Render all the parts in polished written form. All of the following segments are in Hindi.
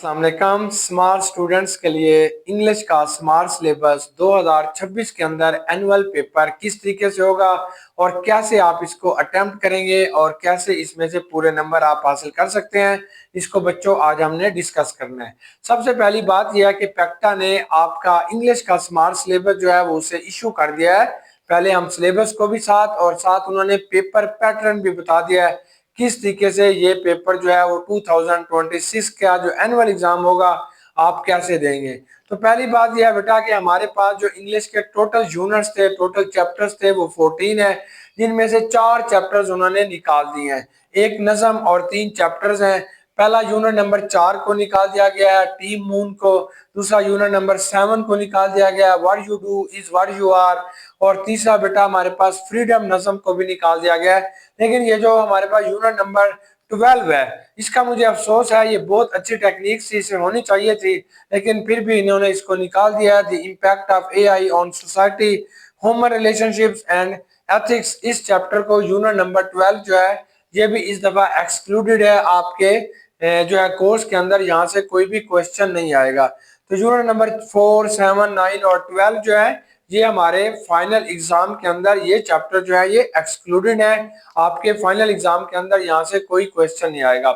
अस्सलाम वालेकुम। स्मार्ट स्टूडेंट्स के लिए इंग्लिश का स्मार्ट सिलेबस 2026 के अंदर एनुअल पेपर किस तरीके से होगा और कैसे आप इसको अटेम्प्ट करेंगे और कैसे इसमें से पूरे नंबर आप हासिल कर सकते हैं, इसको बच्चों आज हमने डिस्कस करना है। सबसे पहली बात यह है कि पैक्टा ने आपका इंग्लिश का स्मार्ट सिलेबस जो है वो उसे इशू कर दिया है। पहले हम सिलेबस को भी साथ और साथ उन्होंने पेपर पैटर्न भी बता दिया है किस तरीके से ये पेपर जो है वो 2026 का जो एनुअल एग्जाम होगा आप कैसे देंगे। तो पहली बात यह है बेटा कि हमारे पास जो इंग्लिश के टोटल यूनिट्स थे, टोटल चैप्टर्स थे वो 14 है, जिनमें से 4 चैप्टर्स उन्होंने निकाल दिए हैं। एक नज़म और 3 चैप्टर्स हैं। पहला यूनिट नंबर 4 को निकाल दिया गया है, टीम मून को। दूसरा यूनिट नंबर 7 को निकाल दिया गया है, what you do is what you are. और तीसरा बेटा हमारे पास फ्रीडम नज़म को भी निकाल दिया गया है। लेकिन ये जो हमारे पास यूनिट नंबर 12 है, इसका मुझे अफसोस है, ये बहुत अच्छी टेक्निक से इसे होनी चाहिए थी, लेकिन फिर भी इन्होंने इसको निकाल दिया। The impact of AI on society, human relationships and ethics, इस चैप्टर को यूनिट नंबर 12 जो है ये भी इस दफा एक्सक्लूडेड है आपके जो है कोर्स के अंदर। यहाँ से कोई भी क्वेश्चन नहीं आएगा। तो यूनिट नंबर 4, 7, 9 और 12 जो है ये हमारे फाइनल एग्जाम के अंदर ये चैप्टर जो है ये एक्सक्लूडेड है। आपके फाइनल एग्जाम के अंदर यहाँ से कोई क्वेश्चन नहीं आएगा।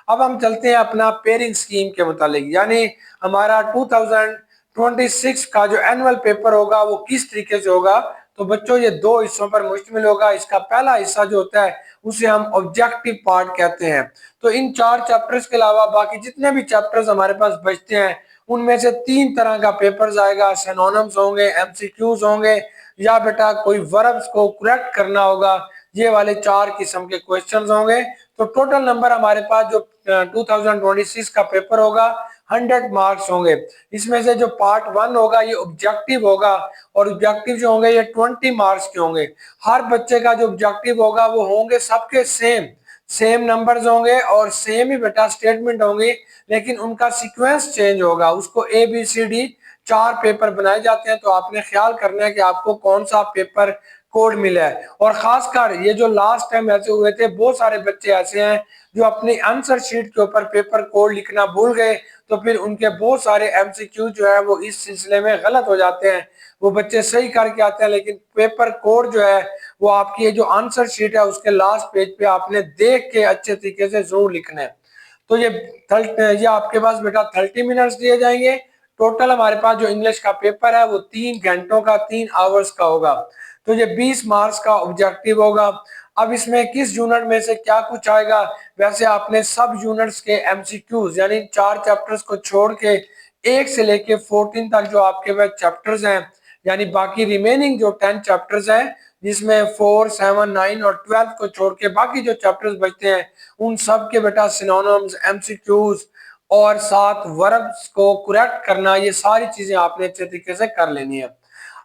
अब हम चलते हैं अपना पेयरिंग स्कीम के मुतालिक, यानी हमारा 2026 का जो एनुअल पेपर होगा वो किस तरीके से होगा। तो बच्चों ये 2 हिस्सों पर मुश्तमिल होगा। इसका पहला हिस्सा जो होता है उसे हम ऑब्जेक्टिव पार्ट कहते हैं। तो इन 4 चैप्टर्स के अलावा बाकी जितने भी चैप्टर्स हमारे पास बचते हैं उनमें से 3 तरह का पेपर्स आएगा। सिनोनिम्स होंगे, एमसीक्यूज होंगे, या बेटा कोई वर्ब्स को करेक्ट करना होगा। ये वाले 4 किस्म के क्वेश्चंस होंगे। तो टोटल नंबर हमारे पास जो 2026 का पेपर होगा 100 मार्क्स होंगे। इसमें से जो पार्ट 1 होगा ये ऑब्जेक्टिव होगा, और ऑब्जेक्टिव जो होंगे ये 20 मार्क्स के होंगे। हर बच्चे का जो ऑब्जेक्टिव होगा वो होंगे सबके सेम सेम नंबर्स होंगे और सेम ही बेटा स्टेटमेंट होंगी, लेकिन उनका सीक्वेंस चेंज होगा। उसको A B C D 4 paper बनाए जाते हैं। तो आपने ख्याल करना है कि आपको कौन सा पेपर कोड मिला है। और खासकर ये जो लास्ट टाइम ऐसे हुए थे, बहुत सारे बच्चे ऐसे हैं जो अपनी आंसर शीट के ऊपर पेपर कोड लिखना भूल गए, तो फिर उनके बहुत सारे एमसीक्यू जो है वो इस सिलसिले में गलत हो जाते हैं। वो बच्चे सही करके आते हैं, लेकिन पेपर कोड जो है वो आपकी जो आंसर शीट है उसके लास्ट पेज पे आपने देख के अच्छे तरीके से जरूर लिखना है। तो ये आपके पास बेटा 30 मिनट्स दिए जाएंगे। टोटल हमारे पास जो इंग्लिश का पेपर है वो 3 घंटों का, 3 आवर्स का होगा। तो ये 20 मार्क्स का ऑब्जेक्टिव होगा। अब इसमें किस यूनिट में से क्या कुछ आएगा, वैसे आपने सब यूनिट्स के एमसीक्यूज यानी 4 चैप्टर्स को छोड़ के 1 से लेके 14 तक जो आपके पास चैप्टर्स हैं, यानी बाकी रिमेनिंग जो 10 चैप्टर्स हैं, जिसमें 4, 7, 9 और 12 को छोड़ के बाकी जो चैप्टर्स बचते हैं उन सब के बेटा सिनोनिम्स, एमसीक्यूज और साथ वर्ब्स को करेक्ट करना, ये सारी चीजें आपने अच्छे तरीके से कर लेनी है।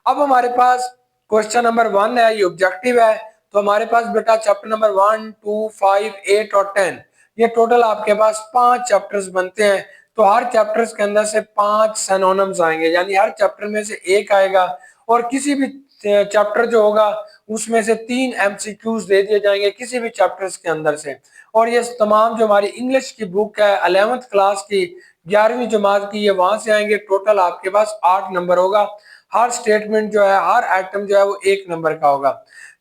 अब हमारे पास क्वेश्चन नंबर 1 है, ये ऑब्जेक्टिव है। तो हमारे पास बेटा चैप्टर नंबर 1, 2, 5, 8 और 10, ये टोटल आपके पास 5 चैप्टर्स बनते हैं। तो हर चैप्टर्स के अंदर से 5 सिनोनिम्स आएंगे, यानी हर चैप्टर में से एक आएगा। और किसी भी चैप्टर जो होगा उसमें से 3 एमसीक्यूज दे दिए जाएंगे किसी भी चैप्टर्स के अंदर से। और ये तमाम जो हमारी इंग्लिश की बुक है 11th क्लास की, 11वीं जमात की, ये वहां से आएंगे। टोटल आपके पास 8 नंबर होगा। हर स्टेटमेंट जो है, हर आइटम जो है वो 1 नंबर का होगा।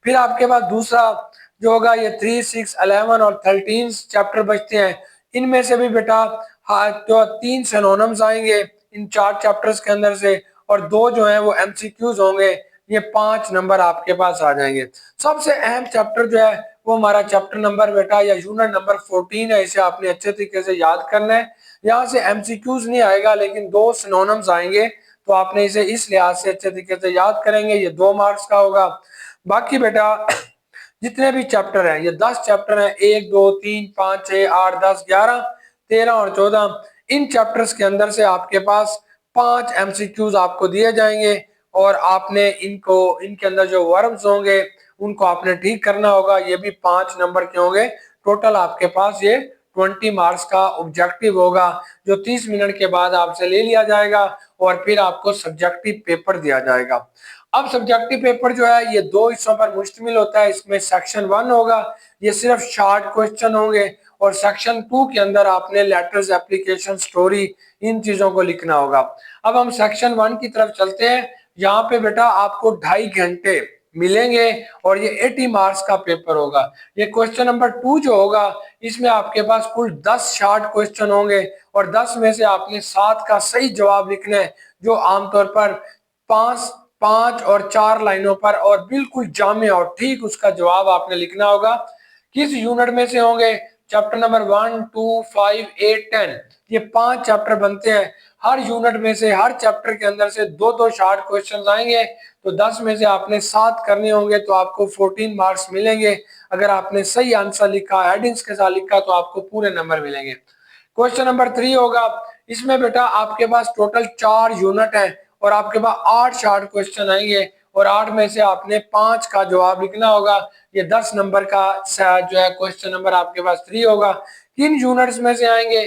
फिर आपके पास दूसरा जो होगा ये 3, 6, 11 और 13 चैप्टर बचते हैं। इनमें से भी बेटा जो 3 सिनोनिम्स आएंगे इन 4 चैप्टर्स के अंदर से, और 2 जो है वो एमसीक्यूज होंगे। ये 5 नंबर आपके पास आ जाएंगे। सबसे अहम चैप्टर जो है वो हमारा चैप्टर नंबर बेटा या यूनिट नंबर 14 है। इसे आपने अच्छे तरीके से याद करना है। यहाँ से एमसीक्यूज नहीं आएगा, लेकिन 2 सिनोनिम्स आएंगे। तो आपने इसे इस लिहाज से अच्छे तरीके से याद करेंगे, ये 2 मार्क्स का होगा। बाकी बेटा जितने भी चैप्टर हैं, ये 10 चैप्टर हैं, 1, 2, 3, 5, 6, 8, 10, 11, 13 और 14। इन चैप्टर्स के अंदर से आपके पास 5 एमसीक्यूज आपको दिए जाएंगे, और आपने इनके अंदर जो वर्ब्स होंगे उनको आपने ठीक करना होगा। ये भी 5 नंबर के होंगे। टोटल आपके पास ये 20 मार्क्स का ऑब्जेक्टिव होगा, जो 30 मिनट के बाद आपसे ले लिया जाएगा, और फिर आपको सब्जेक्टिव पेपर दिया जाएगा। अब सब्जेक्टिव पेपर जो है ये 2 हिस्सों पर मुश्तमिल होता है। इसमें सेक्शन 1 होगा, ये सिर्फ शॉर्ट क्वेश्चन होंगे, और सेक्शन 2 के अंदर आपने लेटर्स, एप्लीकेशन, स्टोरी, इन चीजों को लिखना होगा। अब हम सेक्शन 1 की तरफ चलते हैं। यहाँ पे बेटा आपको 2.5 घंटे मिलेंगे और ये 80 मार्क्स का पेपर होगा। ये क्वेश्चन नंबर 2 जो होगा इसमें आपके पास कुल 10 शॉर्ट क्वेश्चन होंगे और 10 में से आपने 7 का सही जवाब लिखना है, जो आमतौर पर 5 5 और 4 लाइनों पर और बिल्कुल जामे और ठीक उसका जवाब आपने लिखना होगा। किस यूनिट में से होंगे? चैप्टर नंबर 1, 2, 5, 8, 10, ये 5 चैप्टर बनते हैं। हर यूनिट में से, हर चैप्टर के अंदर से दो दो शॉर्ट क्वेश्चन आएंगे, तो 10 में से आपने 7 करने होंगे तो आपको 14 मार्क्स मिलेंगे। अगर आपने सही आंसर लिखा, हेडिंग्स के साथ लिखा, तो आपको पूरे नंबर मिलेंगे। क्वेश्चन नंबर 3 होगा, इसमें बेटा आपके पास टोटल 4 यूनिट है और आपके पास 8 शॉर्ट क्वेश्चन आएंगे और 8 में से आपने 5 का जवाब लिखना होगा। ये 10 नंबर का जो है क्वेश्चन नंबर आपके पास 3 होगा। किन यूनिट्स में से आएंगे?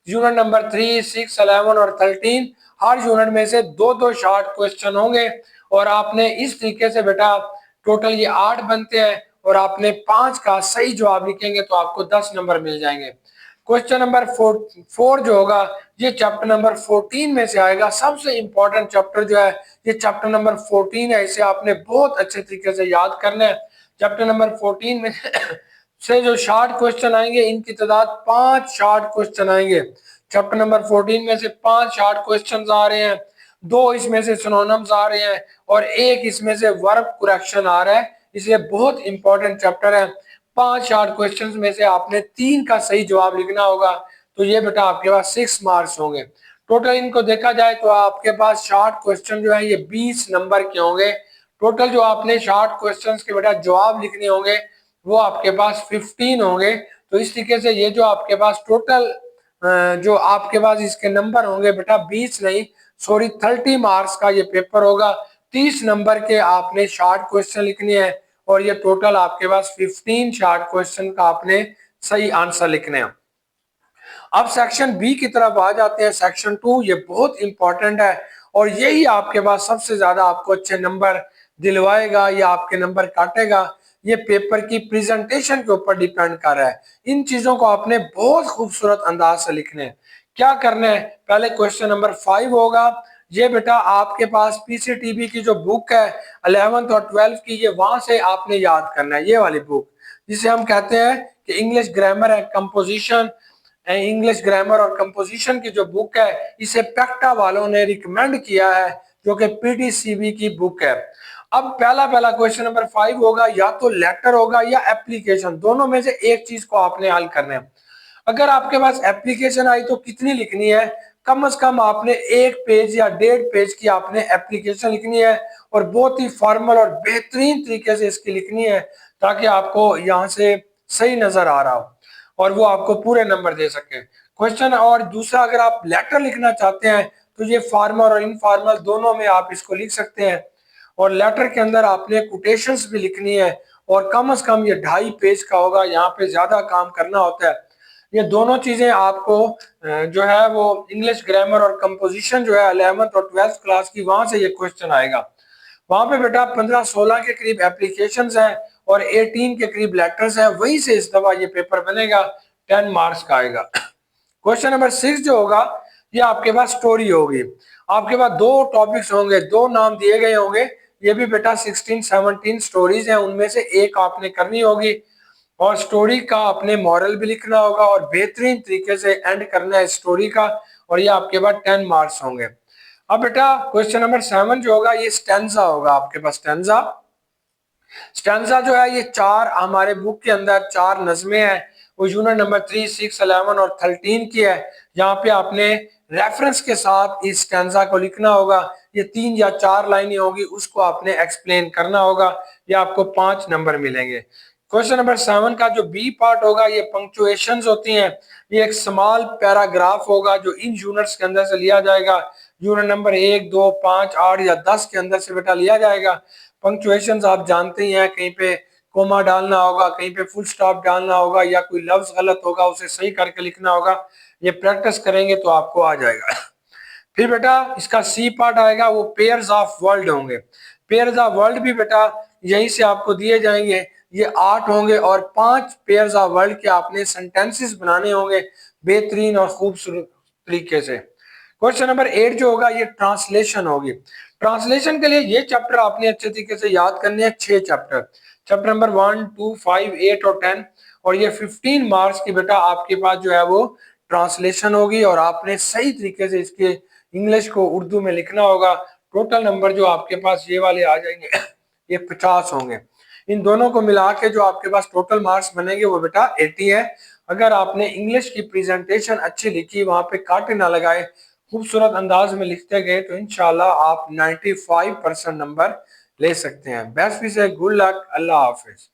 यूनिट नंबर 3, 6, 11 और 13, हर यूनिट में से दो दो शॉर्ट क्वेश्चन होंगे और आपने इस तरीके से बेटा टोटल ये 8 बनते हैं और आपने 5 का सही जवाब लिखेंगे तो आपको 10 नंबर मिल जाएंगे। क्वेश्चन नंबर 4 जो होगा ये चैप्टर नंबर 14 में से आएगा। सबसे इंपॉर्टेंट चैप्टर जो है ये चैप्टर नंबर 14 है, इसे आपने बहुत अच्छे तरीके से याद करना है। चैप्टर नंबर 14 में से जो शॉर्ट क्वेश्चन आएंगे इनकी तादाद 5 शॉर्ट क्वेश्चन आएंगे। चैप्टर नंबर 14 में से 5 शॉर्ट क्वेश्चन आ रहे हैं, 2 इसमें से सिनोनिम्स आ रहे हैं और 1 इसमें से वर्ब करेक्शन आ रहा है, इसलिए बहुत इंपॉर्टेंट चैप्टर है। 5 शॉर्ट क्वेश्चंस में से आपने 3 का सही जवाब लिखना होगा, तो ये बेटा आपके पास 6 मार्क्स होंगे। टोटल इनको देखा जाए तो आपके पास शॉर्ट क्वेश्चन जो है ये 20 नंबर के होंगे। टोटल जो आपने शॉर्ट क्वेश्चंस के बेटा जवाब लिखने होंगे वो आपके पास 15 होंगे। तो इस तरीके से ये जो आपके पास टोटल जो आपके पास इसके नंबर होंगे बेटा 20 नहीं, सॉरी 30 मार्क्स का ये पेपर होगा। 30 नंबर के आपने शॉर्ट क्वेश्चन लिखने हैं और ये टोटल आपके पास 15 शॉर्ट क्वेश्चन का आपने सही आंसर लिखने हैं। अब सेक्शन बी की तरफ आ जाते हैं। सेक्शन 2 ये बहुत इंपॉर्टेंट है और यही आपके पास सबसे ज्यादा आपको अच्छे नंबर दिलवाएगा या आपके नंबर काटेगा। ये पेपर की प्रेजेंटेशन के ऊपर डिपेंड कर रहा है। इन चीजों को आपने बहुत खूबसूरत अंदाज से लिखने हैं। क्या करना है? पहले क्वेश्चन नंबर 5 होगा, ये बेटा आपके पास पीसीटीबी की जो बुक है 11th और 12th की, ये वहां से आपने याद करना है। ये वाली बुक जिसे हम कहते हैं कि English grammar and composition, English grammar और कंपोजिशन की जो बुक है इसे पेक्टा वालों ने रिकमेंड किया है, जो कि पीटीसीबी की बुक है। अब पहला पहला क्वेश्चन नंबर 5 होगा, या तो लेटर होगा या एप्लीकेशन, दोनों में से एक चीज को आपने हल करना है। अगर आपके पास एप्लीकेशन आई तो कितनी लिखनी है? कम से कम आपने 1 पेज या 1.5 पेज की आपने एप्लीकेशन लिखनी है और बहुत ही फॉर्मल और बेहतरीन तरीके से इसकी लिखनी है, ताकि आपको यहाँ से सही नजर आ रहा हो और वो आपको पूरे नंबर दे सके क्वेश्चन। और दूसरा, अगर आप लेटर लिखना चाहते हैं तो ये फॉर्मल और इनफॉर्मल दोनों में आप इसको लिख सकते हैं और लेटर के अंदर आपने कोटेशंस भी लिखनी है और कम से कम ये 2.5 पेज का होगा, यहाँ पे ज्यादा काम करना होता है। ये दोनों चीजें आपको जो है वो इंग्लिश ग्रामर और कंपोजिशन जो है 11th और 12th क्लास की, वहां से ये क्वेश्चन आएगा। वहां पे बेटा 15-16 के करीब एप्लीकेशंस हैं और 18 के करीब लेटर्स हैं, वहीं से इस दफा ये पेपर बनेगा, 10 मार्क्स का आएगा। क्वेश्चन नंबर 6 जो होगा ये आपके पास स्टोरी होगी। आपके पास 2 टॉपिक्स होंगे, 2 नाम दिए गए होंगे, ये भी बेटा 16-17 स्टोरीज हैं, उनमें से एक आपने करनी होगी और स्टोरी का अपने मॉरल भी लिखना होगा और बेहतरीन तरीके से एंड करना है स्टोरी का, और ये आपके पास 10 मार्क्स होंगे। अब बेटा क्वेश्चन नंबर 7 जो होगा ये स्टैंजा होगा आपके पास। स्टैंजा स्टैंजा जो है ये 4 हमारे बुक के अंदर 4 नज़में हैं, वो यूनिट नंबर 3, 6, 11 और 13 की है। यहाँ पे आपने रेफरेंस के साथ इस स्टैंजा को लिखना होगा। ये 3 या 4 लाइनें होगी, उसको आपने एक्सप्लेन करना होगा। ये आपको 5 नंबर मिलेंगे। क्वेश्चन नंबर 7 का जो बी पार्ट होगा ये पंक्चुएशंस होती हैं। ये एक स्मॉल पैराग्राफ होगा जो इन यूनिट्स के अंदर से लिया जाएगा। यूनिट नंबर 1, 2, 5, 8 या 10 के अंदर से बेटा लिया जाएगा। पंक्चुएशंस आप जानते ही हैं, कहीं पे कोमा डालना होगा, कहीं पे फुल स्टॉप डालना होगा या कोई लफ्ज गलत होगा उसे सही करके लिखना होगा। ये प्रैक्टिस करेंगे तो आपको आ जाएगा। फिर बेटा इसका सी पार्ट आएगा, वो पेयर्स ऑफ वर्ड होंगे। पेयर्स ऑफ वर्ड भी बेटा यहीं से आपको दिए जाएंगे। ये 8 होंगे और 5 पेयर्स ऑफ वर्ड के आपने सेंटेंसेस बनाने होंगे बेहतरीन और खूबसूरत तरीके से। क्वेश्चन नंबर 8 जो होगा ये ट्रांसलेशन होगी। ट्रांसलेशन के लिए ये चैप्टर आपने अच्छे तरीके से याद करने हैं, 6 चैप्टर, चैप्टर नंबर 1, 2, 5, 8 और 10, और ये 15 मार्क्स की बेटा आपके पास जो है वो ट्रांसलेशन होगी और आपने सही तरीके से इसके इंग्लिश को उर्दू में लिखना होगा। टोटल नंबर जो आपके पास ये वाले आ जाएंगे ये 50 होंगे। इन दोनों को मिला के जो आपके पास टोटल मार्क्स बनेंगे वो बेटा 80 है। अगर आपने इंग्लिश की प्रेजेंटेशन अच्छी लिखी, वहां पे कांटे ना लगाए, खूबसूरत अंदाज में लिखते गए, तो इंशाल्लाह आप 95% नंबर ले सकते हैं। बेस्ट विश है, गुड लक, अल्लाह हाफिज।